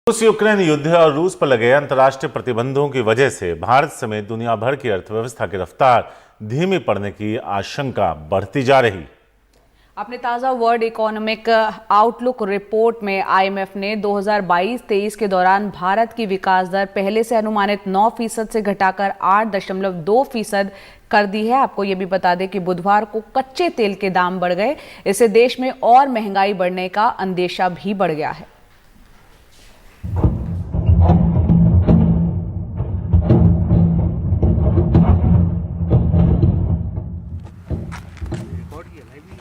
रूस यूक्रेन युद्ध और रूस पर लगे अंतर्राष्ट्रीय प्रतिबंधों की वजह से भारत समेत दुनिया भर की अर्थव्यवस्था की रफ्तार धीमी पड़ने की आशंका बढ़ती जा रही। अपने ताज़ा वर्ल्ड इकोनॉमिक आउटलुक रिपोर्ट में आईएमएफ ने 2022-23 के दौरान भारत की विकास दर पहले से अनुमानित 9% से घटाकर 8.2% कर दी है। आपको ये भी बता दें कि बुधवार को कच्चे तेल के दाम बढ़ गए। इससे देश में और महंगाई बढ़ने का अंदेशा भी बढ़ गया है।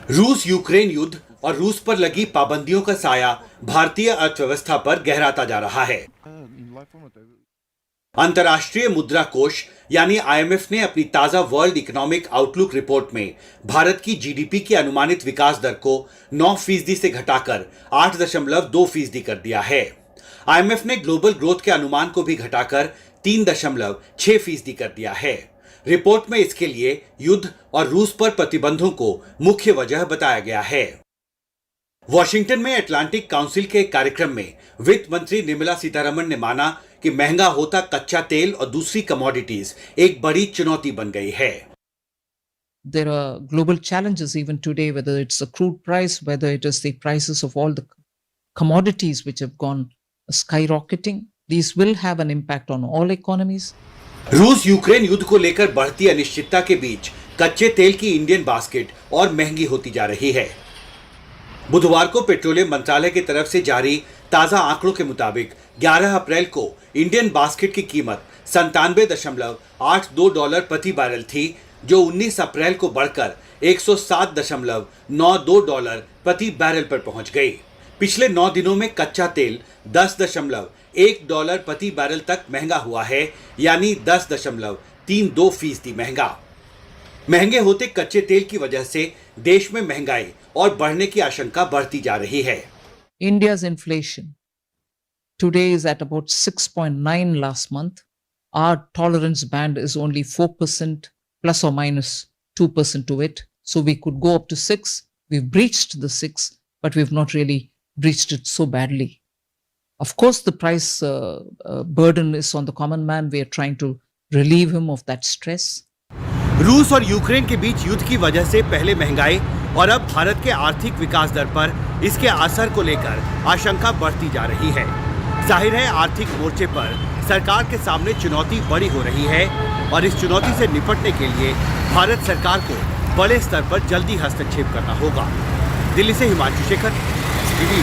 रूस यूक्रेन युद्ध और रूस पर लगी पाबंदियों का साया भारतीय अर्थव्यवस्था पर गहराता जा रहा है। अंतर्राष्ट्रीय मुद्रा कोष यानी आईएमएफ ने अपनी ताजा वर्ल्ड इकोनॉमिक आउटलुक रिपोर्ट में भारत की जीडीपी की अनुमानित विकास दर को 9% से घटाकर 8.2% कर दिया है। आईएमएफ ने ग्लोबल ग्रोथ के अनुमान को भी घटाकर 3.6% कर दिया है। रिपोर्ट में इसके लिए युद्ध और रूस पर प्रतिबंधों को मुख्य वजह बताया गया है। वॉशिंगटन में अटलांटिक काउंसिल के कार्यक्रम में वित्त मंत्री निर्मला सीतारमण ने माना कि महंगा होता कच्चा तेल और दूसरी कमोडिटीज एक बड़ी चुनौती बन गई है। There are global challenges even today, whether it's the crude price, whether it is the prices of all the commodities which have gone skyrocketing. These will have an impact on all economies. रूस Ukraine युद्ध को लेकर बढ़ती अनिश्चितता के बीच कच्चे तेल की इंडियन बास्केट और महंगी होती जा रही है। बुधवार को पेट्रोलियम मंत्रालय की तरफ से जारी ताजा आंकड़ों के मुताबिक 11 अप्रैल को इंडियन बास्केट की कीमत $97.82 प्रति बैरल थी, जो 19 अप्रैल को बढ़कर $107.92 प्रति बैरल पर पहुंच गई। पिछले 9 दिनों में कच्चा तेल $10.1 प्रति बैरल तक महंगा हुआ है, यानी 10.32% महंगा। महंगे होते कच्चे तेल की वजह से देश में महंगाई और बढ़ने की आशंका बढ़ती जा रही है। India's inflation today is at about 6.9 last month. Our tolerance band is only 4% plus or minus 2% to it. So we could go up to 6. We've breached the 6, but we've not really breached it so badly. Of course, the price burden is on the common man. We are trying to relieve him of that stress. रूस और Ukraine के बीच युद्ध की वजह से पहले महंगाई और अब भारत के आर्थिक विकास दर पर इसके असर को लेकर आशंका बढ़ती जा रही है। जाहिर है, आर्थिक मोर्चे पर सरकार के सामने चुनौती बड़ी हो रही है और इस चुनौती से निपटने के लिए भारत सरकार को बड़े स्तर पर जल्दी हस्तक्षेप करना होगा। दिल्ली से हिमांशु शेखर, टीवी।